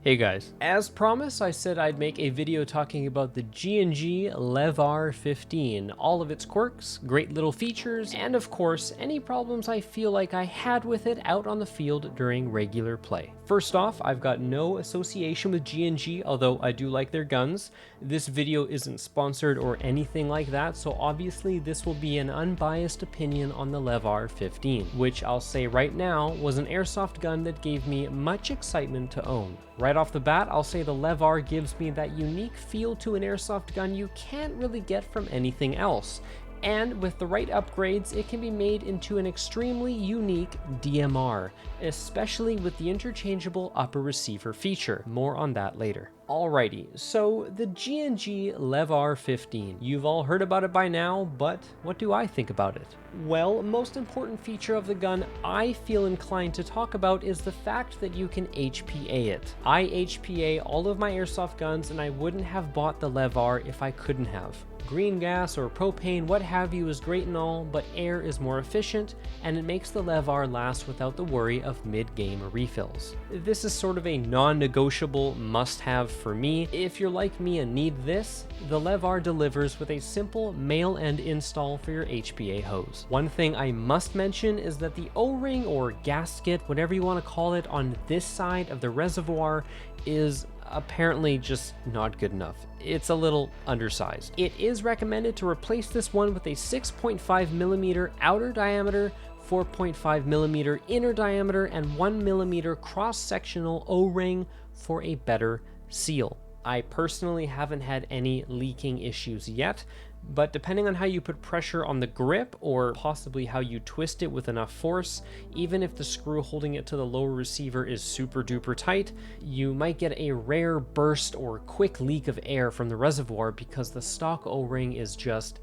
Hey guys, as promised, I said I'd make a video talking about the G&G LevAR 15, all of its quirks, great little features, and of course, any problems I feel like I had with it out on the field during regular play. First off, I've got no association with G&G, although I do like their guns. This video isn't sponsored or anything like that, so obviously this will be an unbiased opinion on the LevAR 15, which I'll say right now was an airsoft gun that gave me much excitement to own. Right off the bat, I'll say the LevAR gives me that unique feel to an airsoft gun you can't really get from anything else. And with the right upgrades, it can be made into an extremely unique DMR, especially with the interchangeable upper receiver feature. More on that later. Alrighty, so the G&G LevAR 15. You've all heard about it by now, but what do I think about it? Well, most important feature of the gun I feel inclined to talk about is the fact that you can HPA it. I HPA all of my airsoft guns, and I wouldn't have bought the LevAR if I couldn't have. Green gas or propane, what have you, is great and all, but air is more efficient, and it makes the LevAR last without the worry of mid-game refills. This is sort of a non-negotiable must-have for me. If you're like me and need this, the LevAR delivers with a simple male end install for your HPA hose. One thing I must mention is that the O-ring or gasket, whatever you want to call it, on this side of the reservoir is apparently just not good enough. It's a little undersized. It is recommended to replace this one with a 6.5mm outer diameter, 4.5mm inner diameter, and 1mm cross-sectional O-ring for a better seal. I personally haven't had any leaking issues yet, but depending on how you put pressure on the grip or possibly how you twist it with enough force, even if the screw holding it to the lower receiver is super duper tight, you might get a rare burst or quick leak of air from the reservoir because the stock O-ring is just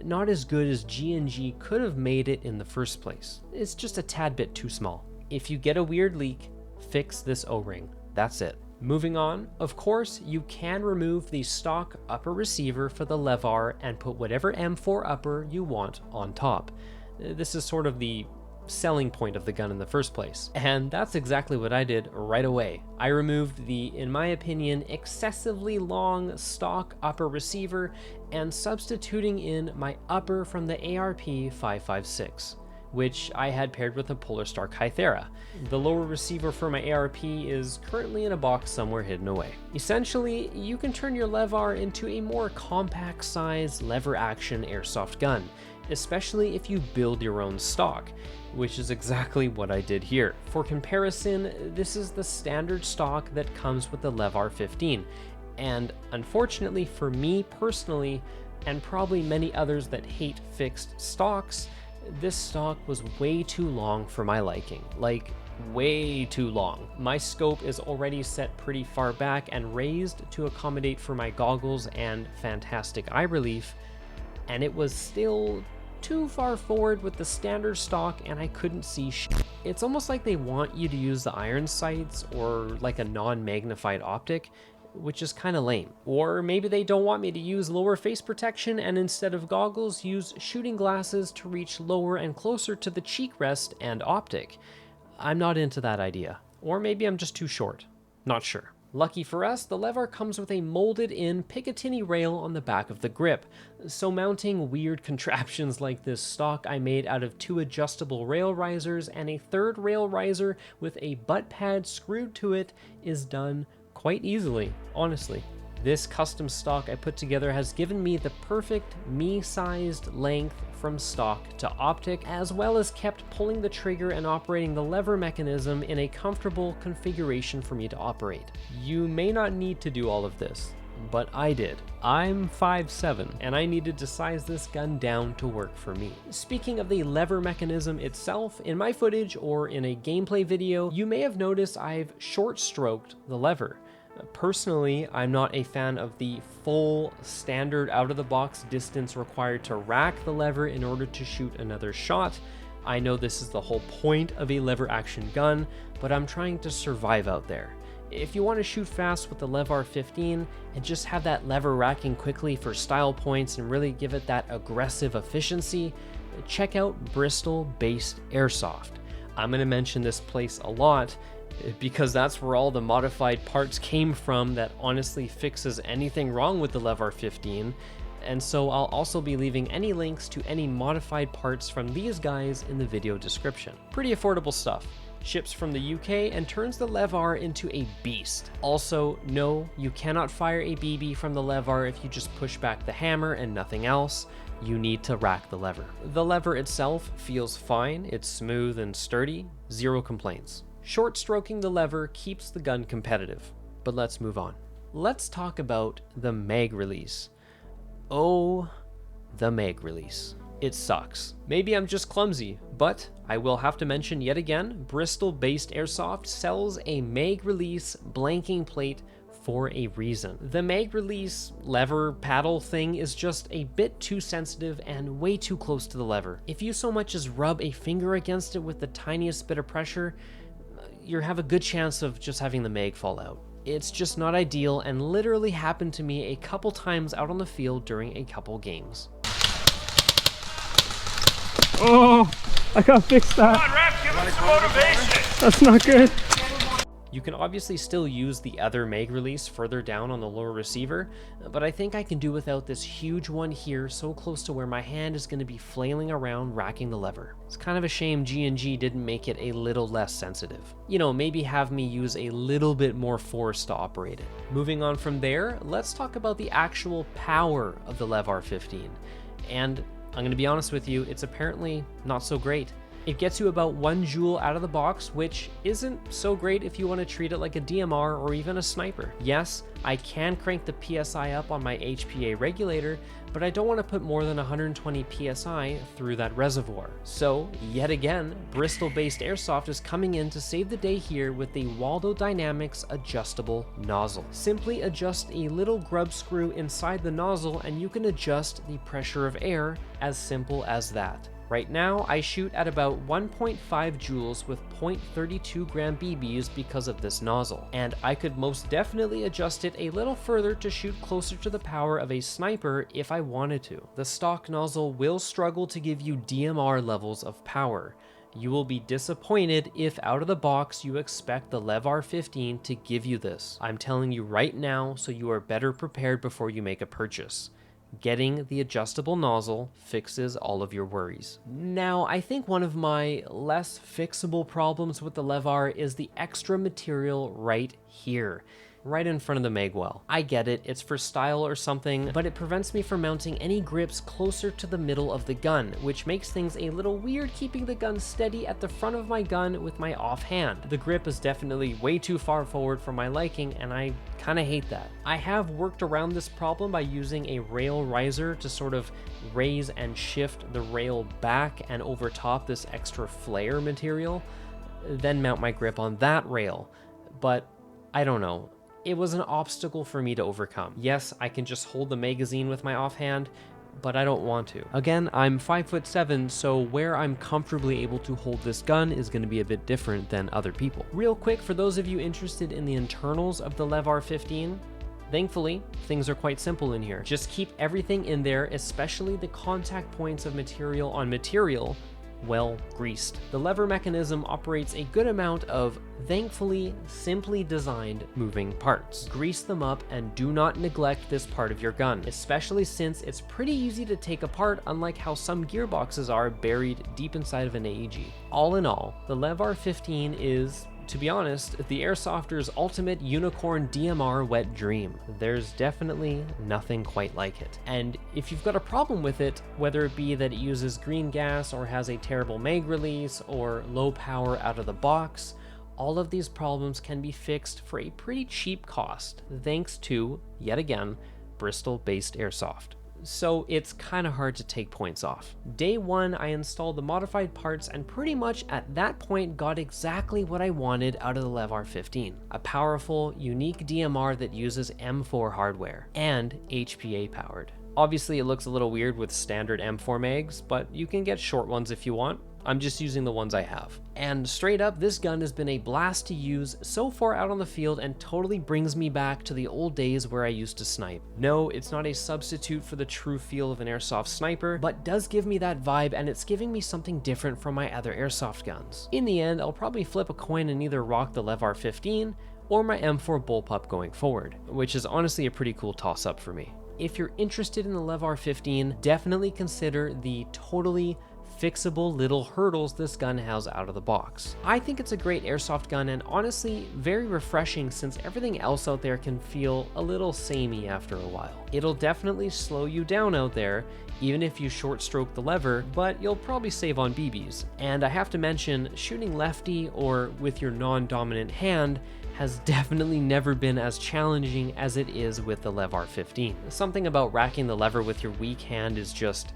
not as good as G&G could have made it in the first place. It's just a tad bit too small. If you get a weird leak, fix this O-ring. That's it. Moving on, of course, you can remove the stock upper receiver for the LevAR and put whatever M4 upper you want on top. This is sort of the selling point of the gun in the first place. And that's exactly what I did right away. I removed the, in my opinion, excessively long stock upper receiver and substituting in my upper from the ARP 556. Which I had paired with a Polar Star Kythera. The lower receiver for my ARP is currently in a box somewhere hidden away. Essentially, you can turn your LevAR into a more compact size lever action airsoft gun, especially if you build your own stock, which is exactly what I did here. For comparison, this is the standard stock that comes with the LevAR 15, and unfortunately for me personally, and probably many others that hate fixed stocks, this stock was way too long for my liking, like way too long. My scope is already set pretty far back and raised to accommodate for my goggles and fantastic eye relief, and it was still too far forward with the standard stock and I couldn't see shit. It's almost like they want you to use the iron sights or like a non-magnified optic, which is kind of lame. Or maybe they don't want me to use lower face protection and instead of goggles use shooting glasses to reach lower and closer to the cheek rest and optic. I'm not into that idea. Or maybe I'm just too short. Not sure. Lucky for us, the LevAR comes with a molded in Picatinny rail on the back of the grip, so mounting weird contraptions like this stock I made out of 2 adjustable rail risers and a third rail riser with a butt pad screwed to it is done quite easily, honestly. This custom stock I put together has given me the perfect me-sized length from stock to optic, as well as kept pulling the trigger and operating the lever mechanism in a comfortable configuration for me to operate. You may not need to do all of this, but I did. I'm 5'7", and I needed to size this gun down to work for me. Speaking of the lever mechanism itself, in my footage or in a gameplay video, you may have noticed I've short-stroked the lever. Personally, I'm not a fan of the full standard out-of-the-box distance required to rack the lever in order to shoot another shot. I know this is the whole point of a lever action gun, but I'm trying to survive out there. If you want to shoot fast with the LevAR 15 and just have that lever racking quickly for style points and really give it that aggressive efficiency, check out BRISTOL-based Airsoft. I'm going to mention this place a lot because that's where all the modified parts came from that honestly fixes anything wrong with the LevAR 15. And so I'll also be leaving any links to any modified parts from these guys in the video description. Pretty affordable stuff. Ships from the UK and turns the LevAR into a beast. Also, no, you cannot fire a BB from the LevAR if you just push back the hammer and nothing else. You need to rack the lever. The lever itself feels fine, it's smooth and sturdy, zero complaints. Short stroking the lever keeps the gun competitive, but let's move on. Let's talk about the mag release. Oh, the mag release. It sucks. Maybe I'm just clumsy, but I will have to mention yet again, Bristol-based Airsoft sells a mag release blanking plate for a reason. The mag release lever paddle thing is just a bit too sensitive and way too close to the lever. If you so much as rub a finger against it with the tiniest bit of pressure, you have a good chance of just having the mag fall out. It's just not ideal and literally happened to me a couple times out on the field during a couple games. Oh, I can't fix that. Come on, Ref, give him some motivation. That's not good. You can obviously still use the other mag release further down on the lower receiver, but I think I can do without this huge one here so close to where my hand is going to be flailing around racking the lever. It's kind of a shame G&G didn't make it a little less sensitive. You know, maybe have me use a little bit more force to operate it. Moving on from there, let's talk about the actual power of the LevAR 15. And I'm going to be honest with you, it's apparently not so great. It gets you about 1 joule out of the box, which isn't so great if you want to treat it like a DMR or even a sniper. Yes, I can crank the PSI up on my HPA regulator, but I don't want to put more than 120 PSI through that reservoir. So, yet again, Bristol-based Airsoft is coming in to save the day here with the Waldo Dynamics adjustable nozzle. Simply adjust a little grub screw inside the nozzle and you can adjust the pressure of air, as simple as that. Right now, I shoot at about 1.5 joules with 0.32 gram BBs because of this nozzle, and I could most definitely adjust it a little further to shoot closer to the power of a sniper if I wanted to. The stock nozzle will struggle to give you DMR levels of power. You will be disappointed if out of the box you expect the LevAR 15 to give you this. I'm telling you right now so you are better prepared before you make a purchase. Getting the adjustable nozzle fixes all of your worries. Now, I think one of my less fixable problems with the LevAR is the extra material right here, right in front of the mag well. I get it, it's for style or something, but it prevents me from mounting any grips closer to the middle of the gun, which makes things a little weird keeping the gun steady at the front of my gun with my offhand. The grip is definitely way too far forward for my liking, and I kind of hate that. I have worked around this problem by using a rail riser to sort of raise and shift the rail back and over top this extra flare material, then mount my grip on that rail. But I don't know. It was an obstacle for me to overcome. Yes, I can just hold the magazine with my offhand, but I don't want to. Again, I'm 5'7", so where I'm comfortably able to hold this gun is going to be a bit different than other people. Real quick, for those of you interested in the internals of the LevAR 15, thankfully, things are quite simple in here. Just keep everything in there, especially the contact points of material on material, well greased. The lever mechanism operates a good amount of, thankfully, simply designed moving parts. Grease them up and do not neglect this part of your gun, especially since it's pretty easy to take apart, unlike how some gearboxes are buried deep inside of an AEG. All in all, the LevAR 15 is, to be honest, the Airsofter's ultimate unicorn DMR wet dream. There's definitely nothing quite like it. And if you've got a problem with it, whether it be that it uses green gas or has a terrible mag release or low power out of the box, all of these problems can be fixed for a pretty cheap cost, thanks to, yet again, Bristol-based Airsoft. So it's kind of hard to take points off. Day one, I installed the modified parts and pretty much at that point got exactly what I wanted out of the LevAR 15. A powerful, unique DMR that uses M4 hardware and HPA powered. Obviously it looks a little weird with standard M4 mags, but you can get short ones if you want. I'm just using the ones I have. And straight up, this gun has been a blast to use so far out on the field and totally brings me back to the old days where I used to snipe. No, it's not a substitute for the true feel of an airsoft sniper, but does give me that vibe, and it's giving me something different from my other airsoft guns. In the end, I'll probably flip a coin and either rock the LevAR 15 or my M4 bullpup going forward, which is honestly a pretty cool toss-up for me. If you're interested in the LevAR 15, definitely consider the totally fixable little hurdles this gun has out of the box. I think it's a great airsoft gun and honestly very refreshing, since everything else out there can feel a little samey after a while. It'll definitely slow you down out there, even if you short stroke the lever, but you'll probably save on BBs. And I have to mention, shooting lefty or with your non-dominant hand has definitely never been as challenging as it is with the LevAR 15. Something about racking the lever with your weak hand is just,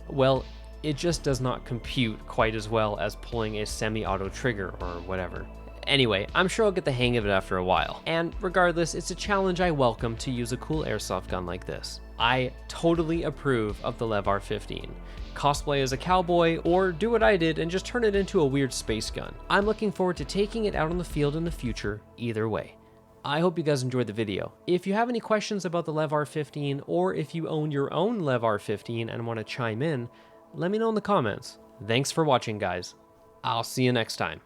well, it just does not compute quite as well as pulling a semi-auto trigger or whatever. Anyway, I'm sure I'll get the hang of it after a while. And regardless, it's a challenge I welcome to use a cool airsoft gun like this. I totally approve of the LevAR 15. Cosplay as a cowboy, or do what I did and just turn it into a weird space gun. I'm looking forward to taking it out on the field in the future, either way. I hope you guys enjoyed the video. If you have any questions about the LevAR 15, or if you own your own LevAR 15 and want to chime in, let me know in the comments. Thanks for watching, guys. I'll see you next time.